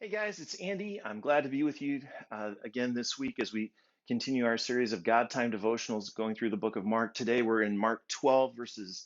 Hey guys, it's Andy. I'm glad to be with you again this week as we continue our series of God Time devotionals going through the book of Mark. Today we're in Mark 12, verses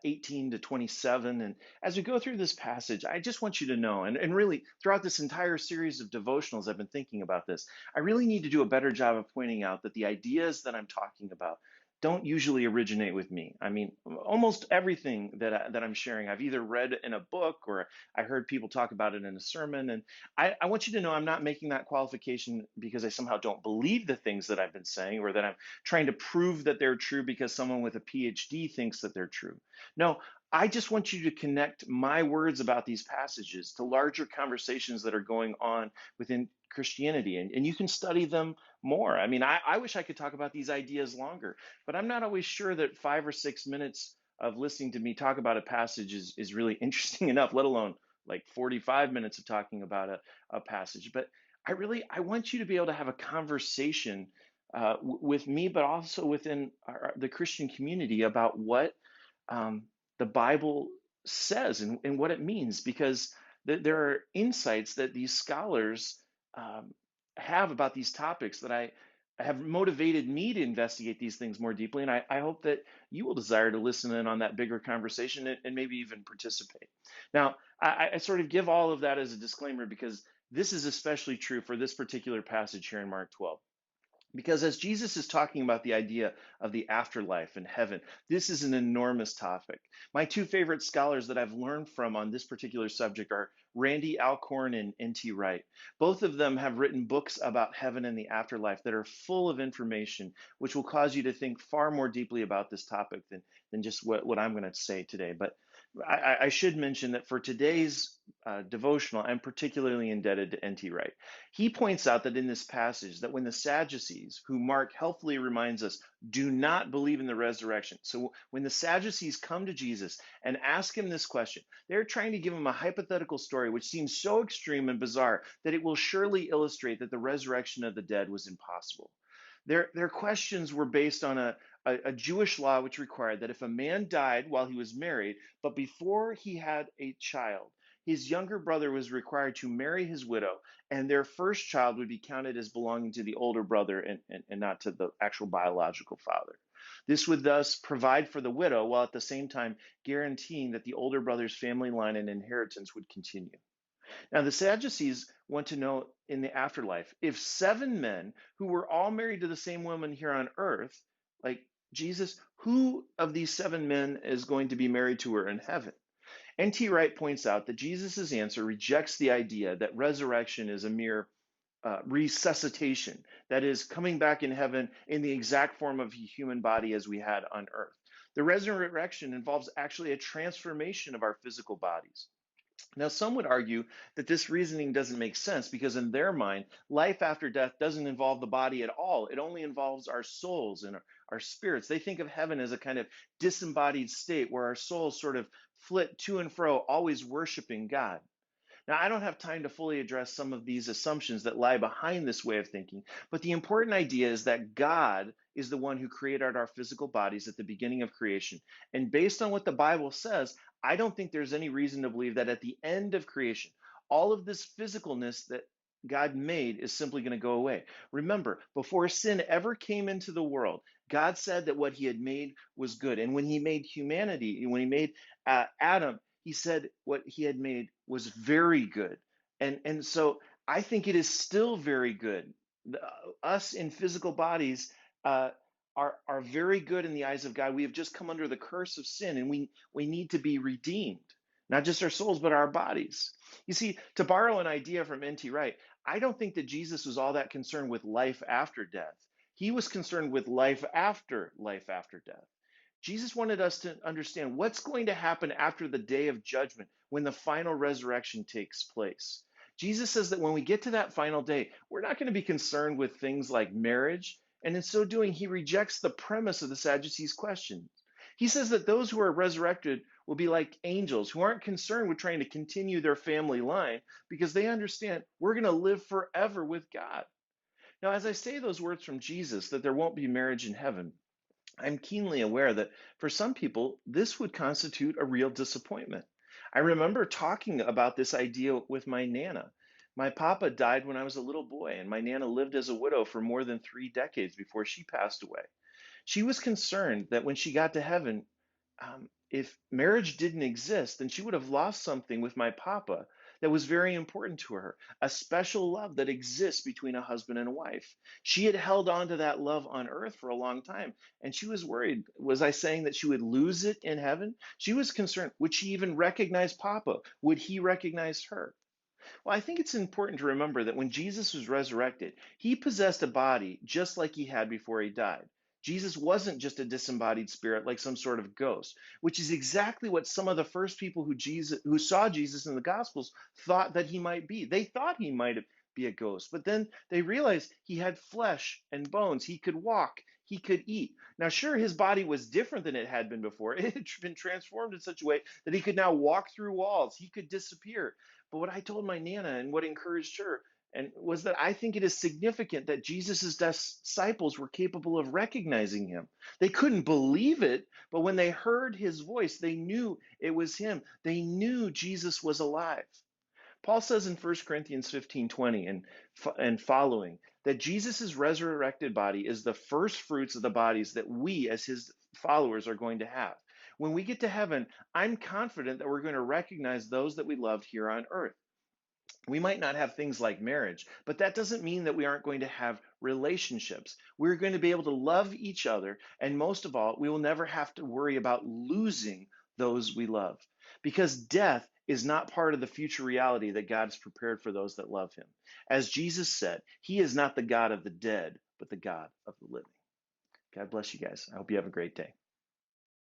18 to 27. And as we go through this passage, I just want you to know, and really throughout this entire series of devotionals, I've been thinking about this. I really need to do a better job of pointing out that the ideas that I'm talking about don't usually originate with me. I mean, almost everything that I'm sharing, I've either read in a book or I heard people talk about it in a sermon. And I want you to know I'm not making that qualification because I somehow don't believe the things that I've been saying or that I'm trying to prove that they're true because someone with a PhD thinks that they're true. No, I just want you to connect my words about these passages to larger conversations that are going on within Christianity, and you can study them more. I mean, I wish I could talk about these ideas longer, but I'm not always sure that 5 or 6 minutes of listening to me talk about a passage is really interesting enough, let alone like 45 minutes of talking about a passage. But I want you to be able to have a conversation with me, but also within the Christian community about what the Bible says and what it means, because there are insights that these scholars um, have about these topics that I have motivated me to investigate these things more deeply. And I hope that you will desire to listen in on that bigger conversation and maybe even participate. Now, I sort of give all of that as a disclaimer because this is especially true for this particular passage here in Mark 12. Because as Jesus is talking about the idea of the afterlife and heaven, this is an enormous topic. My two favorite scholars that I've learned from on this particular subject are Randy Alcorn and N.T. Wright. Both of them have written books about heaven and the afterlife that are full of information, which will cause you to think far more deeply about this topic than just what I'm going to say today. But I should mention that for today's devotional, I'm particularly indebted to N.T. Wright. He points out that in this passage, that when the Sadducees, who Mark helpfully reminds us, do not believe in the resurrection. So when the Sadducees come to Jesus and ask him this question, they're trying to give him a hypothetical story which seems so extreme and bizarre that it will surely illustrate that the resurrection of the dead was impossible. Their questions were based on a Jewish law which required that if a man died while he was married, but before he had a child, his younger brother was required to marry his widow, and their first child would be counted as belonging to the older brother and not to the actual biological father. This would thus provide for the widow while at the same time guaranteeing that the older brother's family line and inheritance would continue. Now, the Sadducees want to know in the afterlife if seven men who were all married to the same woman here on earth, like Jesus, who of these seven men is going to be married to her in heaven? N.T. Wright points out that Jesus' answer rejects the idea that resurrection is a mere resuscitation, that is, coming back in heaven in the exact form of a human body as we had on earth. The resurrection involves actually a transformation of our physical bodies. Now, some would argue that this reasoning doesn't make sense because, in their mind, life after death doesn't involve the body at all. It only involves our souls and our spirits. They think of heaven as a kind of disembodied state where our souls sort of flit to and fro, always worshiping God. Now, I don't have time to fully address some of these assumptions that lie behind this way of thinking, but the important idea is that God is the one who created our physical bodies at the beginning of creation. And based on what the Bible says, I don't think there's any reason to believe that at the end of creation, all of this physicalness that God made is simply going to go away. Remember, before sin ever came into the world, God said that what he had made was good. And when he made humanity, when he made Adam, he said what he had made was very good. And so I think it is still very good. Us in physical bodies uh, are very good in the eyes of God. We have just come under the curse of sin, and we need to be redeemed, not just our souls, but our bodies. You see, to borrow an idea from N.T. Wright, I don't think that Jesus was all that concerned with life after death. He was concerned with life after death. Jesus wanted us to understand what's going to happen after the day of judgment when the final resurrection takes place. Jesus says that when we get to that final day, we're not going to be concerned with things like marriage. And in so doing, he rejects the premise of the Sadducees' question. He says that those who are resurrected will be like angels who aren't concerned with trying to continue their family line because they understand we're going to live forever with God. Now, as I say those words from Jesus, that there won't be marriage in heaven, I'm keenly aware that for some people, this would constitute a real disappointment. I remember talking about this idea with my Nana. My papa died when I was a little boy, and my Nana lived as a widow for more than 3 decades before she passed away. She was concerned that when she got to heaven, if marriage didn't exist, then she would have lost something with my papa that was very important to her, a special love that exists between a husband and a wife. She had held on to that love on earth for a long time, and she was worried. Was I saying that she would lose it in heaven? She was concerned. Would she even recognize papa? Would he recognize her? Well, I think it's important to remember that when Jesus was resurrected, he possessed a body just like he had before he died. Jesus wasn't just a disembodied spirit like some sort of ghost, which is exactly what some of the first people who saw Jesus in the Gospels thought that he might be. They thought he might be a ghost, but then they realized he had flesh and bones. He could walk, he could eat. Now, sure, his body was different than it had been before. It had been transformed in such a way that he could now walk through walls, he could disappear. But what I told my Nana and what encouraged her and was that I think it is significant that Jesus' disciples were capable of recognizing him. They couldn't believe it, but when they heard his voice, they knew it was him. They knew Jesus was alive. Paul says in 1 Corinthians 15:20 and following that Jesus' resurrected body is the first fruits of the bodies that we as his followers are going to have. When we get to heaven, I'm confident that we're going to recognize those that we loved here on earth. We might not have things like marriage, but that doesn't mean that we aren't going to have relationships. We're going to be able to love each other, and most of all, we will never have to worry about losing those we love because death is not part of the future reality that God has prepared for those that love him. As Jesus said, he is not the God of the dead, but the God of the living. God bless you guys. I hope you have a great day.